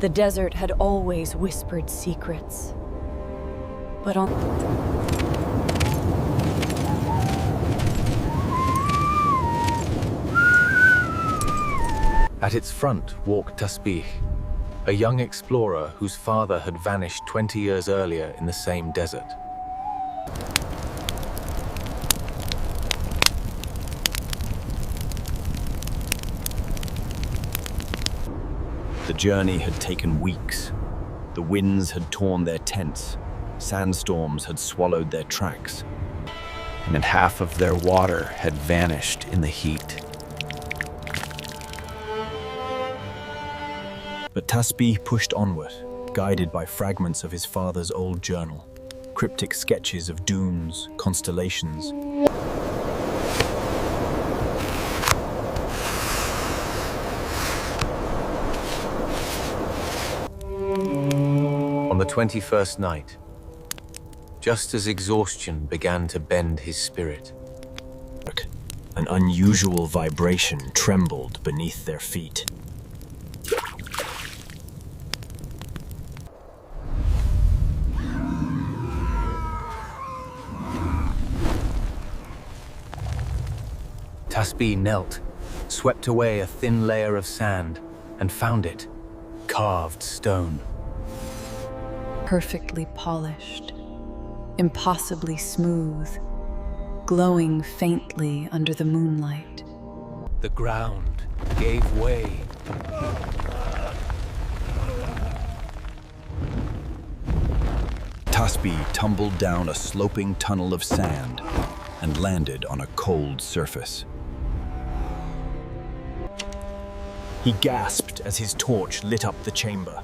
The desert had always whispered secrets. But on... At its front walked Tasbih, a young explorer whose father had vanished 20 years earlier in the same desert. The journey had taken weeks. The winds had torn their tents. Sandstorms had swallowed their tracks. And half of their water had vanished in the heat. But Tasbih pushed onward, guided by fragments of his father's old journal, cryptic sketches of dunes, constellations. On the 21st night, just as exhaustion began to bend his spirit, an unusual vibration trembled beneath their feet. Tasbih knelt, swept away a thin layer of sand, and found it, carved stone. Perfectly polished, impossibly smooth, glowing faintly under the moonlight. The ground gave way. Tasbih tumbled down a sloping tunnel of sand and landed on a cold surface. He gasped as his torch lit up the chamber.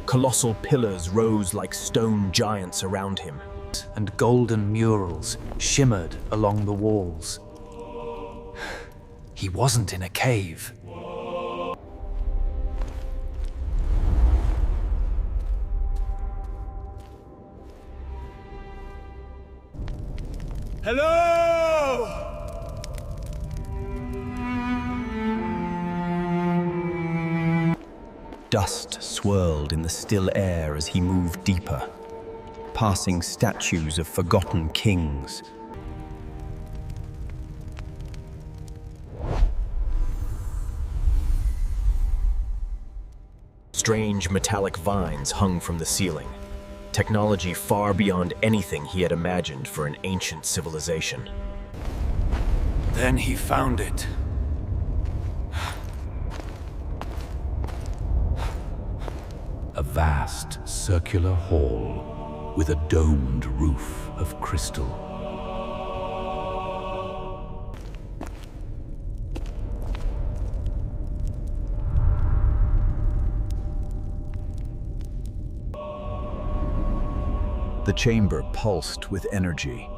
Colossal pillars rose like stone giants around him. And golden murals shimmered along the walls. He wasn't in a cave. Hello! Dust swirled in the still air as he moved deeper, passing statues of forgotten kings. Strange metallic vines hung from the ceiling, technology far beyond anything he had imagined for an ancient civilization. Then he found it. A vast circular hall with a domed roof of crystal. The chamber pulsed with energy,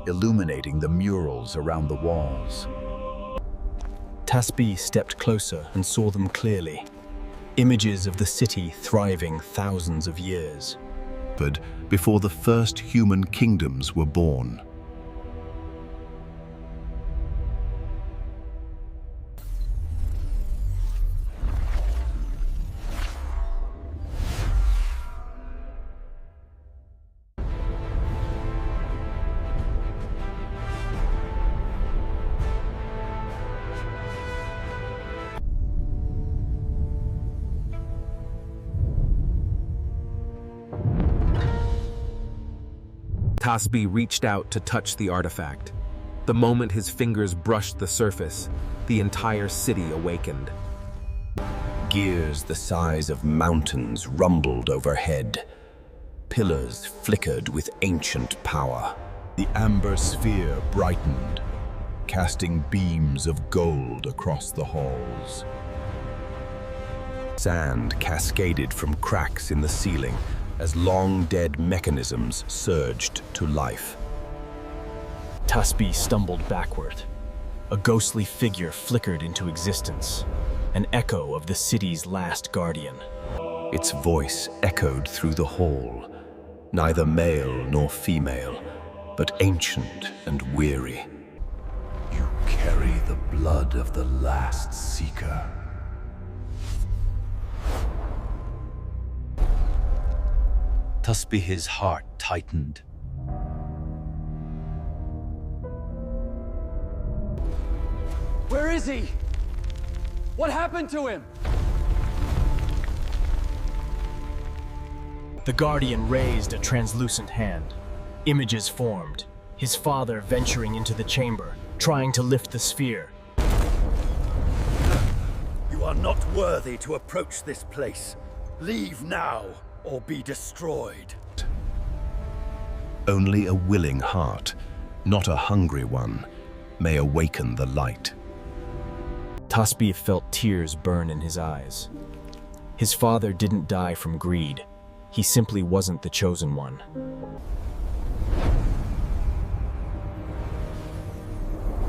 illuminating the murals around the walls. Tasbih stepped closer and saw them clearly. Images of the city thriving thousands of years. But before the first human kingdoms were born. Tasbih reached out to touch the artifact. The moment his fingers brushed the surface, the entire city awakened. Gears the size of mountains rumbled overhead. Pillars flickered with ancient power. The amber sphere brightened, casting beams of gold across the halls. Sand cascaded from cracks in the ceiling as long-dead mechanisms surged to life. Tasbih stumbled backward. A ghostly figure flickered into existence, an echo of the city's last guardian. Its voice echoed through the hall, neither male nor female, but ancient and weary. You carry the blood of the last Seeker. Tasbih's heart tightened. Where is he? What happened to him? The Guardian raised a translucent hand. Images formed. His father venturing into the chamber, trying to lift the sphere. You are not worthy to approach this place. Leave now, or be destroyed. Only a willing heart, not a hungry one, may awaken the light. Tasbih felt tears burn in his eyes. His father didn't die from greed. He simply wasn't the chosen one.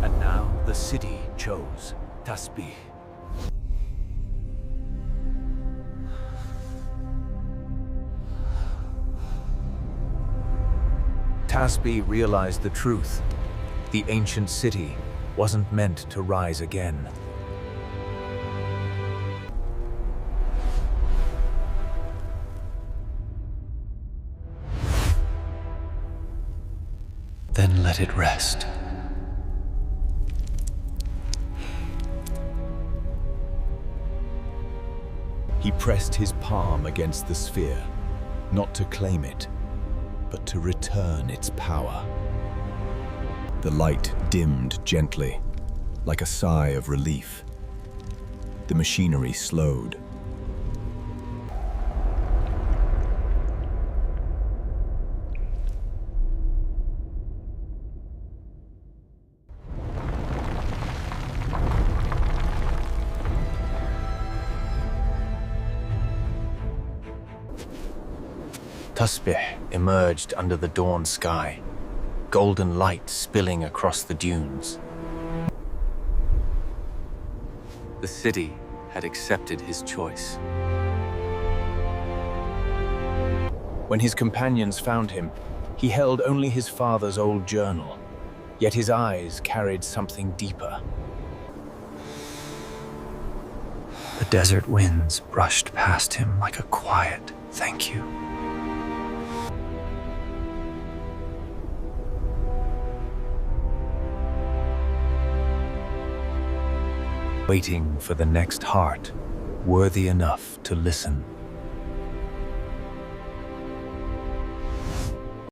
And now the city chose Tasbih. Tasbih realized the truth. The ancient city wasn't meant to rise again. Then let it rest. He pressed his palm against the sphere, not to claim it, but to return its power. The light dimmed gently, like a sigh of relief. The machinery slowed. Tasbih emerged under the dawn sky, golden light spilling across the dunes. The city had accepted his choice. When his companions found him, he held only his father's old journal, yet his eyes carried something deeper. The desert winds brushed past him like a quiet thank you. Waiting for the next heart worthy enough to listen.